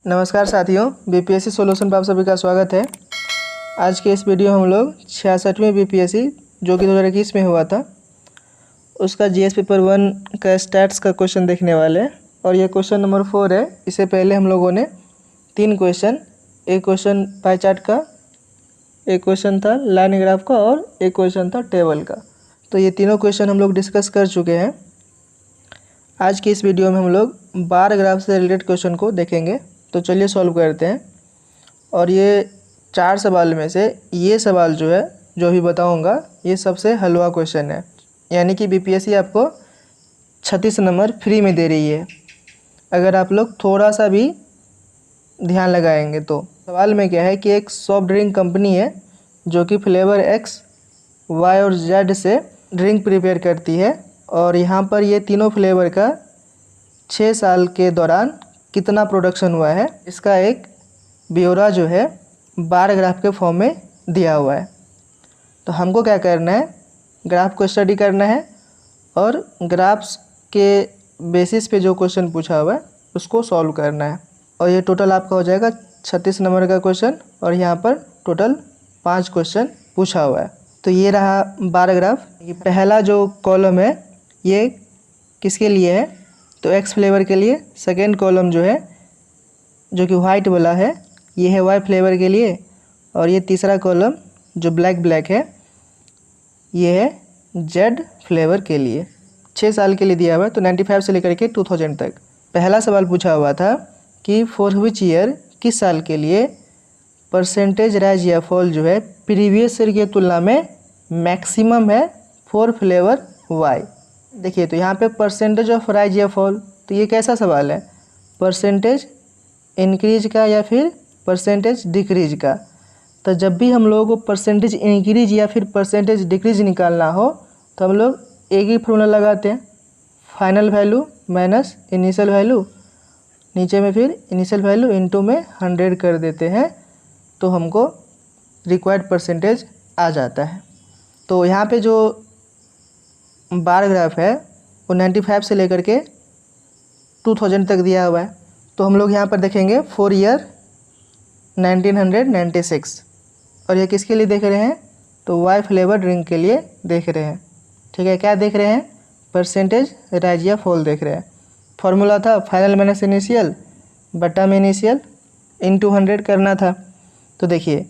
नमस्कार साथियों, BPSC solution पर आप सभी का स्वागत है। आज के इस वीडियो में हम लोग 66वीं बीपीएससी जो कि 2021 में हुआ था उसका जीएस पेपर 1 का स्टैट्स का क्वेश्चन देखने वाले हैं और ये क्वेश्चन नंबर 4 है। इससे पहले हम लोगों ने 3 क्वेश्चन, एक क्वेश्चन पाई चार्ट का, एक क्वेश्चन था लाइन ग्राफ का और एक क्वेश्चन था टेबल का। तो ये तीनों क्वेश्चन हम लोग डिस्कस कर चुके हैं। आज की इस वीडियो में हम लोग बार ग्राफ से रिलेटेड क्वेश्चन को देखेंगे। तो चलिए सॉल्व करते हैं। और ये 4 सवाल में से ये सवाल जो है, जो अभी बताऊंगा, ये सबसे हलवा क्वेश्चन है। यानी कि बीपीएससी आपको 36 नंबर फ्री में दे रही है अगर आप लोग थोड़ा सा भी ध्यान लगाएंगे। तो सवाल में क्या है कि एक सॉफ्ट ड्रिंक कंपनी है जो कि फ्लेवर एक्स, वाई और जेड से ड्रिंक प्रिपेयर करती है और यहाँ पर ये तीनों फ्लेवर का 6 साल के दौरान कितना प्रोडक्शन हुआ है, इसका एक ब्यौरा जो है बार ग्राफ के फॉर्म में दिया हुआ है। तो हमको क्या करना है, ग्राफ को स्टडी करना है और ग्राफ्स के बेसिस पे जो क्वेश्चन पूछा हुआ है उसको सॉल्व करना है। और ये टोटल आपका हो जाएगा 36 नंबर का क्वेश्चन और यहाँ पर टोटल 5 क्वेश्चन पूछा हुआ है। तो ये रहा बार ग्राफ। ये पहला जो कॉलम है ये किसके लिए है, तो एक्स फ्लेवर के लिए। सेकेंड कॉलम जो है, जो कि वाइट वाला है, ये है वाई फ्लेवर के लिए। और ये तीसरा कॉलम जो ब्लैक है, ये है जेड फ्लेवर के लिए। 6 साल के लिए दिया हुआ है, तो 95 से लेकर के 2000 तक। पहला सवाल पूछा हुआ था कि फॉर व्हिच ईयर, किस साल के लिए परसेंटेज राइज या फॉल जो है प्रीवियस ईयर की तुलना में मैक्सिमम है फॉर फ्लेवर वाई। देखिए, तो यहाँ पे परसेंटेज ऑफ राइज या फॉल, तो ये कैसा सवाल है, परसेंटेज इंक्रीज का या फिर परसेंटेज डिक्रीज का। तो जब भी हम लोगों को परसेंटेज इंक्रीज या फिर परसेंटेज डिक्रीज निकालना हो तो हम लोग एक ही फॉर्मूला लगाते हैं, final value minus initial value, नीचे में फिर इनिशियल वैल्यू इनटू में 100 कर देते हैं, तो हमको रिक्वायर्ड परसेंटेज आ जाता है। तो यहाँ पे जो बार ग्राफ है वो 95 से लेकर के 2000 तक दिया हुआ है। तो हम लोग यहाँ पर देखेंगे फॉर ईयर 1996 और ये किसके लिए देख रहे हैं, तो वाई फ्लेवर ड्रिंक के लिए देख रहे हैं। ठीक है, क्या देख रहे हैं, परसेंटेज राइज या फॉल देख रहे हैं। फार्मूला था फाइनल माइनस इनिशियल बटा में इनिशियल इनटू 100 करना था। तो देखिए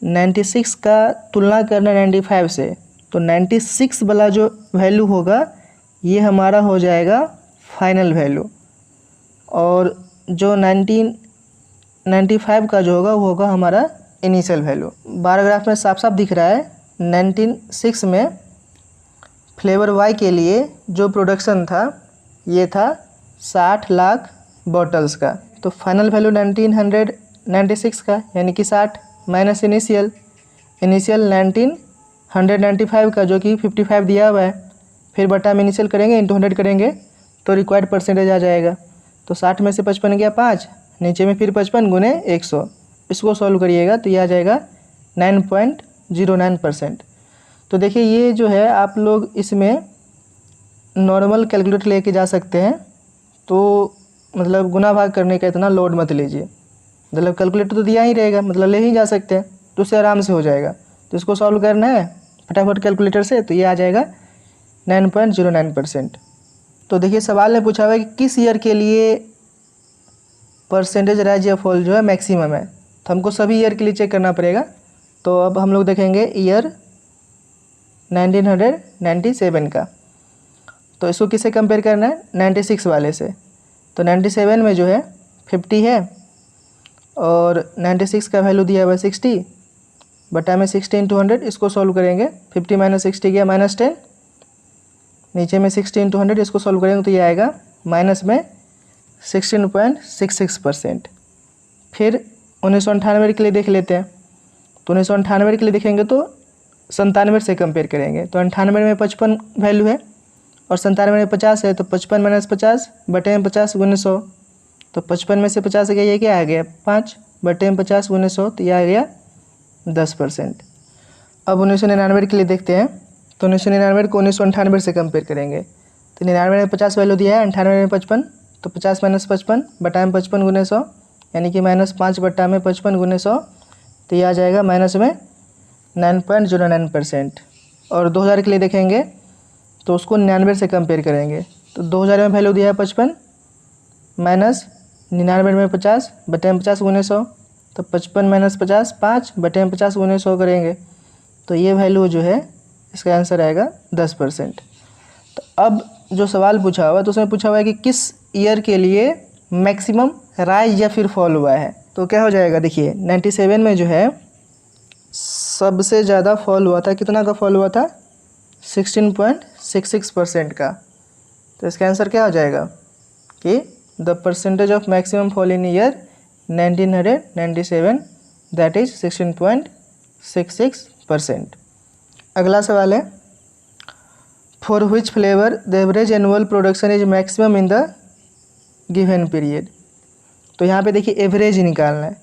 96 का तुलना करना 95 से, तो 96 वाला जो वैल्यू होगा ये हमारा हो जाएगा फाइनल वैल्यू और जो 1995 का जो होगा वो होगा हमारा इनिशियल वैल्यू। बार ग्राफ में साफ साफ दिख रहा है 96 में फ्लेवर वाई के लिए जो प्रोडक्शन था ये था 60 लाख बॉटल्स का। तो फाइनल वैल्यू 1996 का यानी कि 60 माइनस इनिशियल 1995 का जो कि 55 दिया हुआ है, फिर बटा में इनिशियल करेंगे इंटू 100 करेंगे तो रिक्वायर्ड परसेंटेज आ जाएगा। तो 60 में से 55 गया 5, नीचे में फिर 55 गुने 100, इसको सॉल्व करिएगा तो ये आ जाएगा 9.09%। तो देखिए ये जो है आप लोग इसमें नॉर्मल कैलकुलेटर लेके जा सकते हैं, तो मतलब गुना भाग करने का इतना लोड मत लीजिए। मतलब कैलकुलेटर तो दिया ही रहेगा, मतलब ले ही जा सकते हैं, तो उससे आराम से हो जाएगा। तो इसको सॉल्व करना है फटाफट कैलकुलेटर से, तो ये आ जाएगा 9.09%। तो देखिए सवाल में पूछा हुआ है कि किस ईयर के लिए परसेंटेज राइज या फॉल जो है मैक्सिमम है। तो हमको सभी ईयर के लिए चेक करना पड़ेगा। तो अब हम लोग देखेंगे ईयर 1997 का। तो इसको किससे कंपेयर करना है, 96 वाले से। तो 97 में जो है 50 है और 96 का वैल्यू दिया हुआ है 60 बटा में 60 इंटू 100, इसको सॉल्व करेंगे। 50 माइनस 60 गया -10, नीचे में 60 इंटू 100, इसको सॉल्व करेंगे तो ये आएगा माइनस में 16.66%। फिर 1998 के लिए देख लेते हैं। तो 1998 के लिए देखेंगे तो 97 से कंपेयर करेंगे। तो 98 में 55 वैल्यू है और 97 में 50 है, तो 55 माइनस 50 बटे में 50 गुने 100। तो 55 में से 50 गया, ये क्या आ गया 5 बटे में 50 गुने 100, तो यह आ गया 10%। अब 1999 के लिए देखते हैं। तो 1999 को 1998 से कंपेयर करेंगे। तो 99 में 50 वैल्यू दिया है, 98 में 55, तो 50 माइनस 55 बटा में 55 गुने 100, यानी कि -5/55 × 100, तो ये आ जाएगा माइनस में 9.09%। और 2000 के लिए देखेंगे तो उसको 99 से कंपेयर करेंगे, तो 2000 में वैल्यू दिया है 55 माइनस 99 में 50 बटे में 50 × 100, तो 55 माइनस 50 5 बटे में 50 × 100 करेंगे, तो ये वैल्यू जो है इसका आंसर आएगा 10%। तो अब जो सवाल पूछा हुआ है तो उसमें पूछा हुआ है कि किस ईयर के लिए मैक्सिमम राइज या फिर फॉल हुआ है। तो क्या हो जाएगा, देखिए 97 में जो है सबसे ज़्यादा फॉल हुआ था, कितना का फॉल हुआ था, 16.66% का। तो इसका आंसर क्या हो जाएगा कि the percentage of maximum fall in year 1997 that is 16.66%। अगला सवाल है, for which flavour the average annual production is maximum in the given period. तो यहाँ पे देखिए एवरेज निकालना है,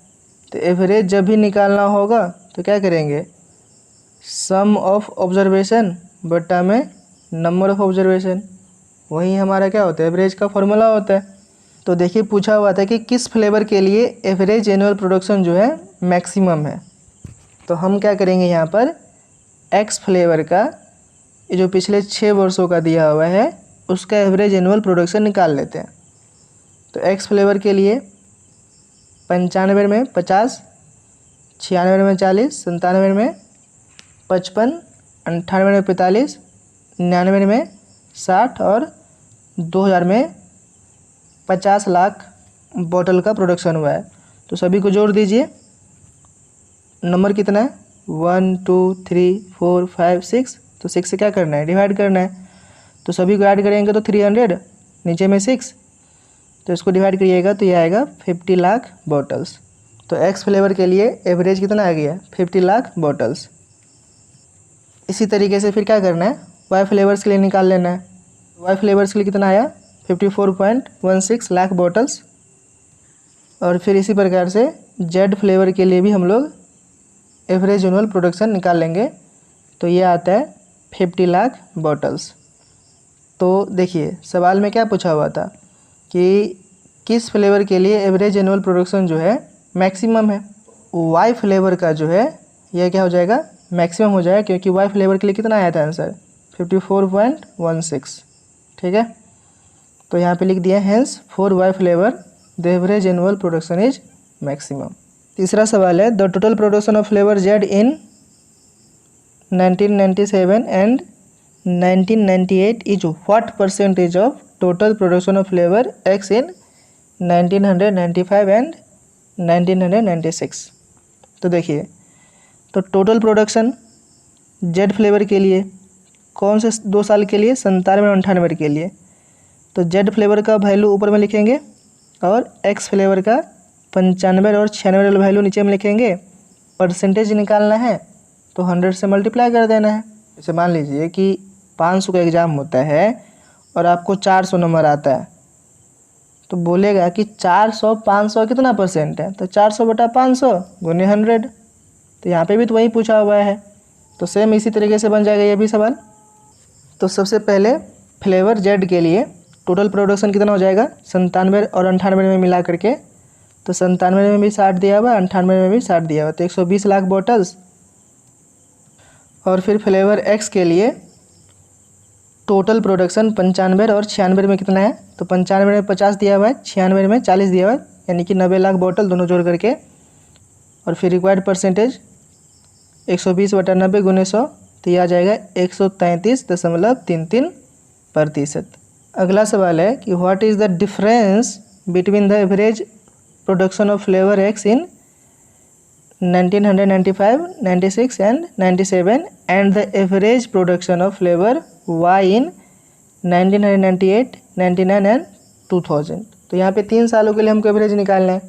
तो एवरेज जब भी निकालना होगा तो क्या करेंगे, सम ऑफ ऑब्जर्वेशन बटा में नंबर ऑफ ऑब्जर्वेशन, वही हमारा क्या होता है, एवरेज का फॉर्मूला होता है। तो देखिए पूछा हुआ था कि किस फ्लेवर के लिए एवरेज एनुअल प्रोडक्शन जो है मैक्सिमम है। तो हम क्या करेंगे, यहाँ पर एक्स फ्लेवर का ये जो पिछले 6 वर्षों का दिया हुआ है उसका एवरेज एनुअल प्रोडक्शन निकाल लेते हैं। तो एक्स फ्लेवर के लिए 95 में 50, 96 में 40, 97 में 55, 98 में 45, 99 में 60 और 2000 में 50 लाख बोतल का प्रोडक्शन हुआ है। तो सभी को जोड़ दीजिए, नंबर कितना है 1 2 3 4 5 6, तो 6 से क्या करना है, डिवाइड करना है। तो सभी को ऐड करेंगे तो 300, नीचे में 6, तो इसको डिवाइड करिएगा तो ये आएगा 50 लाख बॉटल्स। तो एक्स फ्लेवर के लिए एवरेज कितना आ गया, 50 लाख बॉटल्स। इसी तरीके से फिर क्या करना है, वाई फ्लेवर्स के लिए निकाल लेना है। वाई फ्लेवर्स के लिए कितना आया, 54.16 लाख बॉटल्स। और फिर इसी प्रकार से जेड फ्लेवर के लिए भी हम लोग एवरेज एनुअल प्रोडक्शन निकाल लेंगे, तो ये आता है 50 लाख बॉटल्स। तो देखिए सवाल में क्या पूछा हुआ था कि किस फ्लेवर के लिए एवरेज एनुअल प्रोडक्शन जो है मैक्सिमम है। वाई फ्लेवर का जो है यह क्या हो जाएगा, मैक्सिमम हो जाएगा, क्योंकि वाई फ्लेवर के लिए कितना आया था आंसर 54.16, ठीक है। तो यहाँ पे लिख दिया hence for Y flavour the average annual production is maximum. तीसरा सवाल है, the total production of flavour Z in 1997 and 1998 is what percentage of total production of flavour X in 1995 and 1996। तो देखिए, तो टोटल प्रोडक्शन जेड फ्लेवर के लिए कौन से 2 साल के लिए, 97 और 98 के लिए। तो जेड फ्लेवर का वैल्यू ऊपर में लिखेंगे और एक्स फ्लेवर का 95 और 96 वैल्यू नीचे में लिखेंगे। परसेंटेज निकालना है तो 100 से मल्टीप्लाई कर देना है। जैसे मान लीजिए कि 500 का एग्ज़ाम होता है और आपको 400 नंबर आता है, तो बोलेगा कि 400 500 कितना परसेंट है, तो 400/500 गुने 100। तो यहाँ पे भी तो वही पूछा हुआ है, तो सेम इसी तरीके से बन जाएगा ये भी सवाल। तो सबसे पहले फ्लेवर जेड के लिए टोटल प्रोडक्शन कितना हो जाएगा, 97 और 98 में मिला करके। तो 97 में भी 60 दिया हुआ, 98 में भी 60 दिया हुआ, तो 120 लाख बॉटल्स। और फिर फ्लेवर एक्स के लिए टोटल प्रोडक्शन 95 और 96 में कितना है, तो 95 में 50 दिया हुआ है, 96 में 40 दिया हुआ है, यानी कि 90 लाख बॉटल दोनों जोड़ करके। और फिर रिक्वायर्ड परसेंटेज 120/90 गुने 100, तो यह आ जाएगा 133.33%। अगला सवाल है कि what is the difference between the average production of flavour X in 1995, 96 and 97 and the average production of flavour Y in 1998, 99 and 2000। तो यहाँ पे 3 सालों के लिए हमको एवरेज निकालना है,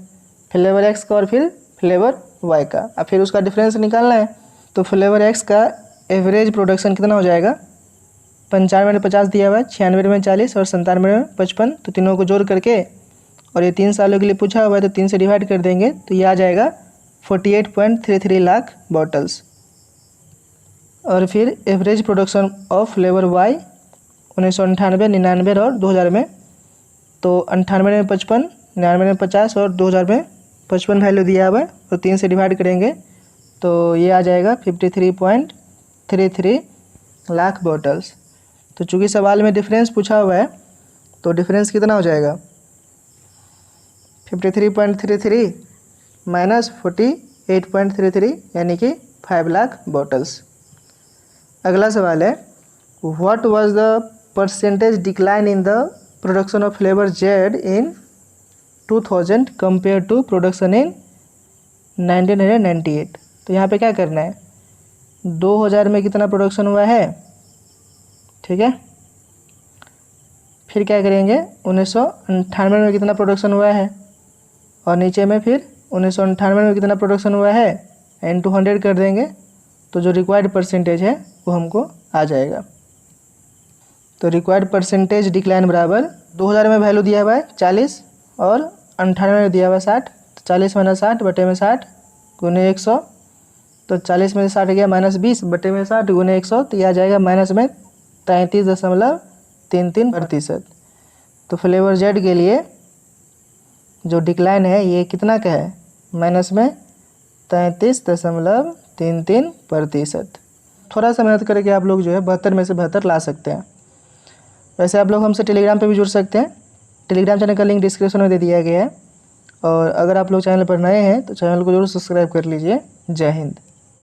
फ्लेवर एक्स का और फिर फ्लेवर वाई का, और फिर उसका डिफरेंस निकालना है। तो फ्लेवर एक्स का एवरेज प्रोडक्शन कितना हो जाएगा, 95 में 50 दिया हुआ है, 96 में 40 और 97 में 55, तो तीनों को जोड़ करके, और ये 3 सालों के लिए पूछा हुआ है तो 3 से डिवाइड कर देंगे, तो ये आ जाएगा 48.33 लाख बॉटल्स। और फिर average production of flavour Y 1998, 99 और 2000 में, तो 98 में 55, 99 में 50 और 2000 में 55 वैल्यू दिया हुआ है और 3 से डिवाइड करेंगे तो ये आ जाएगा 53.33 लाख बॉटल्स। तो चूँकि सवाल में डिफरेंस पूछा हुआ है तो डिफरेंस कितना हो जाएगा 53.33 माइनस 48.33 यानी कि 5 लाख बॉटल्स। अगला सवाल है what was the percentage decline in the production of flavour Z in 2000 compare to production in 1998। तो यहाँ पे क्या करना है 2000 में कितना प्रोडक्शन हुआ है, ठीक है। फिर क्या करेंगे 1998 में कितना प्रोडक्शन हुआ है और नीचे में फिर 1998 में कितना प्रोडक्शन हुआ है एंड 200 कर देंगे तो जो रिक्वायर्ड परसेंटेज है वो हमको आ जाएगा। तो रिक्वायर्ड परसेंटेज डिक्लाइन बराबर 2000 में वैल्यू दिया हुआ है 40 और 98 में दिया हुआ है 60। तो 40 माइनस 60 बटे में 60 गुने 100। तो 40 में से 60 गया माइनस 20 बटे में 60 गुने 100 तो यह आ जाएगा माइनस में 33.33%। तो फ्लेवर जेड के लिए जो डिक्लाइन है ये कितना का है माइनस में 33.33%। थोड़ा सा मेहनत करके आप लोग जो है 72 में से 72 ला सकते हैं। वैसे आप लोग हमसे टेलीग्राम पे भी जुड़ सकते हैं। टेलीग्राम चैनल का लिंक डिस्क्रिप्शन में दे दिया गया है। और अगर आप लोग चैनल पर नए हैं तो चैनल को जरूर सब्सक्राइब कर लीजिए। जय हिंद।